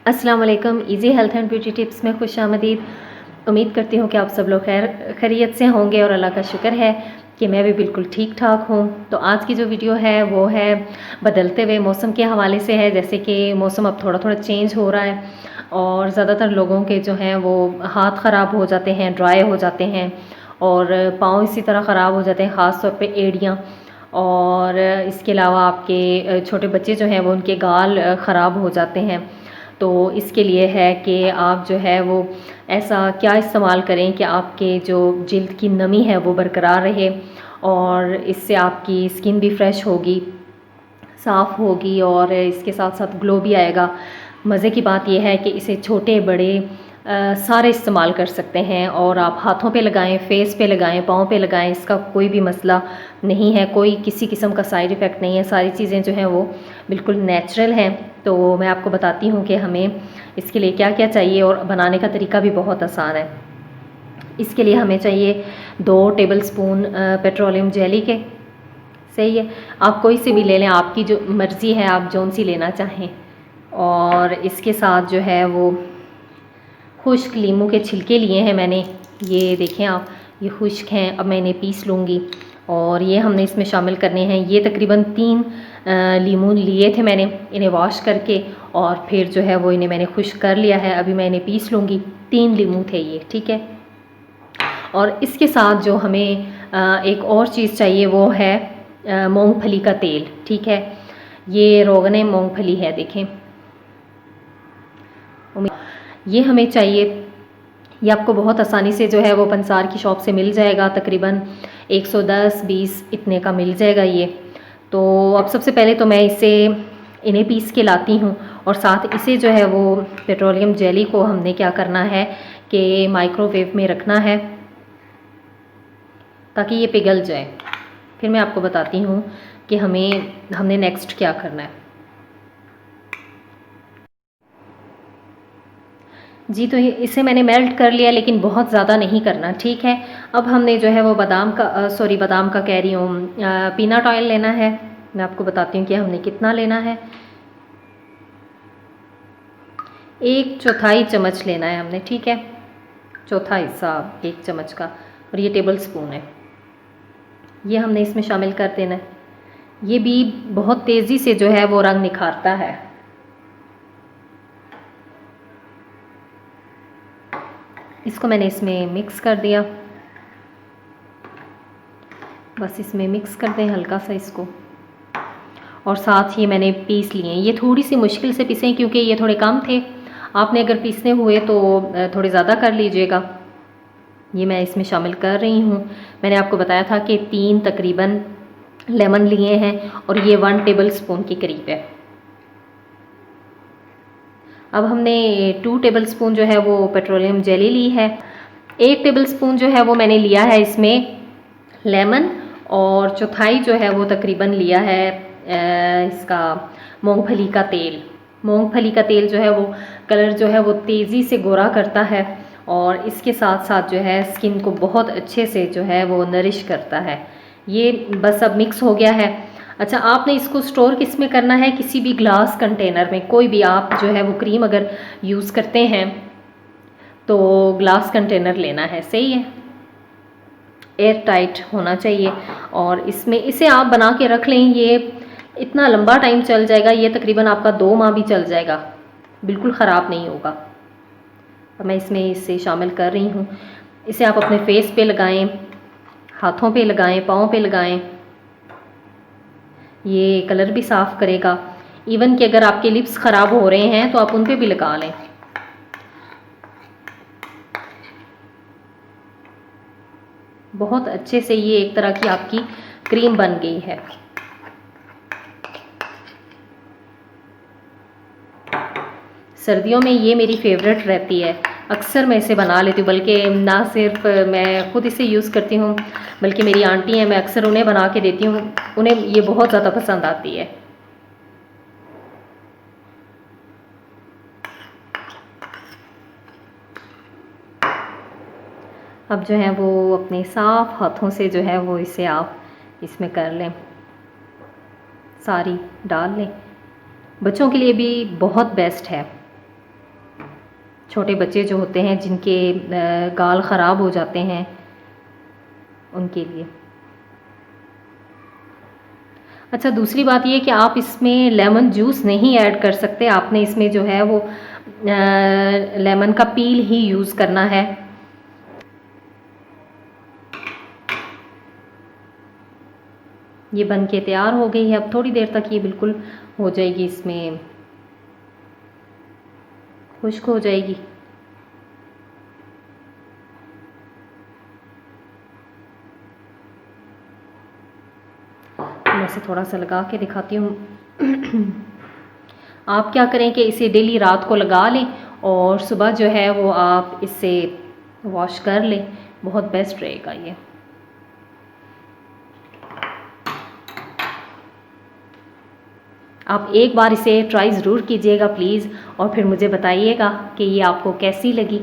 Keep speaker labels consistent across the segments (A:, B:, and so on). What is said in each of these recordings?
A: अस्सलाम वालेकुम। Easy health and beauty tips में खुश आमदीद। उम्मीद करती हूँ कि आप सब लोग खैरियत से होंगे और अल्लाह का शुक्र है कि मैं भी बिल्कुल ठीक ठाक हूँ। तो आज की जो वीडियो है वो है बदलते हुए मौसम के हवाले से है। जैसे कि मौसम अब थोड़ा थोड़ा चेंज हो रहा है और ज़्यादातर लोगों के जो हैं वो हाथ ख़राब हो जाते हैं, ड्राई हो जाते हैं और पाँव इसी तरह ख़राब हो जाते हैं, ख़ास तौर पे एड़ियाँ। और इसके अलावा आपके छोटे बच्चे जो हैं वो उनके गाल ख़राब हो जाते हैं। तो इसके लिए है कि आप जो है वो ऐसा क्या इस्तेमाल करें कि आपके जो जिल्द की नमी है वो बरकरार रहे और इससे आपकी स्किन भी फ्रेश होगी, साफ़ होगी और इसके साथ साथ ग्लो भी आएगा। मज़े की बात यह है कि इसे छोटे बड़े सारे इस्तेमाल कर सकते हैं और आप हाथों पे लगाएं, फेस पे लगाएं, पाँव पे लगाएं, इसका कोई भी मसला नहीं है, कोई किसी किस्म का साइड इफ़ेक्ट नहीं है। सारी चीज़ें जो हैं वो बिल्कुल नेचुरल हैं। तो मैं आपको बताती हूँ कि हमें इसके लिए क्या क्या चाहिए और बनाने का तरीका भी बहुत आसान है। इसके लिए हमें चाहिए 2 टेबल स्पून पेट्रोलियम जेली के। सही है, आप कोई सी भी ले लें, आपकी जो मर्ज़ी है, आप जौन सी लेना चाहें। और इसके साथ जो है वो खुश्क लीमू के छिलके लिए हैं मैंने, ये देखें आप, ये खुश्क हैं। अब मैं इन्हें पीस लूँगी और ये हमने इसमें शामिल करने हैं। ये तकरीबन 3 लीमू लिए थे मैंने, इन्हें वॉश करके और फिर जो है वो इन्हें मैंने खुश्क कर लिया है। अभी मैं इन्हें पीस लूँगी। 3 लीमू थे ये, ठीक है। और इसके साथ जो हमें एक और चीज़ चाहिए वो है मूंगफली का तेल, ठीक है। ये रोगने मूंगफली है, देखें, ये हमें चाहिए। ये आपको बहुत आसानी से जो है वो पंसार की शॉप से मिल जाएगा, तकरीबन 110-20 इतने का मिल जाएगा ये। तो अब सबसे पहले तो मैं इन्हें पीस के लाती हूँ और साथ इसे जो है वो पेट्रोलियम जेली को हमने क्या करना है कि माइक्रोवेव में रखना है ताकि ये पिघल जाए। फिर मैं आपको बताती हूँ कि हमने नेक्स्ट क्या करना है। जी, तो इसे मैंने मेल्ट कर लिया, लेकिन बहुत ज़्यादा नहीं करना, ठीक है। अब हमने जो है वो बादाम का कह रही हूँ, पीनट ऑयल लेना है। मैं आपको बताती हूँ कि हमने कितना लेना है। 1/4 चम्मच लेना है हमने, ठीक है, चौथा हिस्सा 1 चम्मच का, और ये टेबल स्पून है, ये हमने इसमें शामिल कर देना है। ये भी बहुत तेज़ी से जो है वो रंग निखारता है। इसको मैंने इसमें मिक्स कर दिया, बस इसमें मिक्स कर दें हल्का सा इसको। और साथ ही मैंने पीस लिए। ये थोड़ी सी मुश्किल से पिसें क्योंकि ये थोड़े कम थे। आपने अगर पीसने हुए तो थोड़े ज़्यादा कर लीजिएगा। ये मैं इसमें शामिल कर रही हूँ। मैंने आपको बताया था कि 3 तकरीबन लेमन लिए हैं और ये 1 टेबल स्पून के करीब है। अब हमने 2 टेबल स्पून जो है वो पेट्रोलियम जेली ली है। 1 टेबल स्पून जो है वो मैंने लिया है इसमें लेमन, और चौथाई जो है वो तकरीबन लिया है इसका मूंगफली का तेल। मूंगफली का तेल जो है वो कलर जो है वो तेज़ी से गोरा करता है और इसके साथ साथ जो है स्किन को बहुत अच्छे से जो है वो नरिश करता है। ये बस अब मिक्स हो गया है। अच्छा, आपने इसको स्टोर किस में करना है? किसी भी ग्लास कंटेनर में, कोई भी आप जो है वो क्रीम अगर यूज़ करते हैं तो ग्लास कंटेनर लेना है, सही है, एयर टाइट होना चाहिए। और इसे आप बना के रख लें, ये इतना लंबा टाइम चल जाएगा, ये तकरीबन आपका 2 माह भी चल जाएगा, बिल्कुल ख़राब नहीं होगा। और मैं इसमें इसे शामिल कर रही हूँ। इसे आप अपने फेस पे लगाएं, हाथों पे लगाएं, पाँव पे लगाएं, ये कलर भी साफ़ करेगा। इवन कि अगर आपके लिप्स ख़राब हो रहे हैं तो आप उन पे भी लगा लें। बहुत अच्छे से ये एक तरह की आपकी क्रीम बन गई है। सर्दियों में ये मेरी फेवरेट रहती है, अक्सर मैं इसे बना लेती हूँ, बल्कि ना सिर्फ मैं खुद इसे यूज़ करती हूँ बल्कि मेरी आंटी हैं, मैं अक्सर उन्हें बना के देती हूँ, उन्हें ये बहुत ज़्यादा पसंद आती है। अब जो है वो अपने साफ़ हाथों से जो है वो इसे आप इसमें कर लें, सारी डाल लें। बच्चों के लिए भी बहुत बेस्ट है। छोटे बच्चे जो होते हैं जिनके गाल ख़राब हो जाते हैं उनके लिए। अच्छा, दूसरी बात ये कि आप इसमें लेमन जूस नहीं ऐड कर सकते, आपने इसमें जो है वो लेमन का पील ही यूज़ करना है। ये बन के तैयार हो गई है। अब थोड़ी देर तक ये बिल्कुल हो जाएगी, इसमें खुश्क हो जाएगी। मैं इसे थोड़ा सा लगा के दिखाती हूँ। आप क्या करें कि इसे डेली रात को लगा लें और सुबह जो है वो आप इससे वॉश कर लें, बहुत बेस्ट रहेगा ये। आप एक बार इसे ट्राई ज़रूर कीजिएगा प्लीज़, और फिर मुझे बताइएगा कि ये आपको कैसी लगी।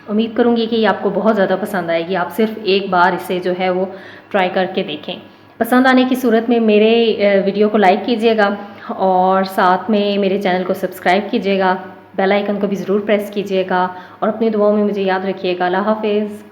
A: उम्मीद करूँगी कि ये आपको बहुत ज़्यादा पसंद आएगी। आप सिर्फ एक बार इसे जो है वो ट्राई करके देखें। पसंद आने की सूरत में मेरे वीडियो को लाइक कीजिएगा और साथ में मेरे चैनल को सब्सक्राइब कीजिएगा। बेल आइकन को भी ज़रूर प्रेस कीजिएगा और अपनी दुआओं में मुझे याद रखिएगा। अल्लाह हाफ़िज़।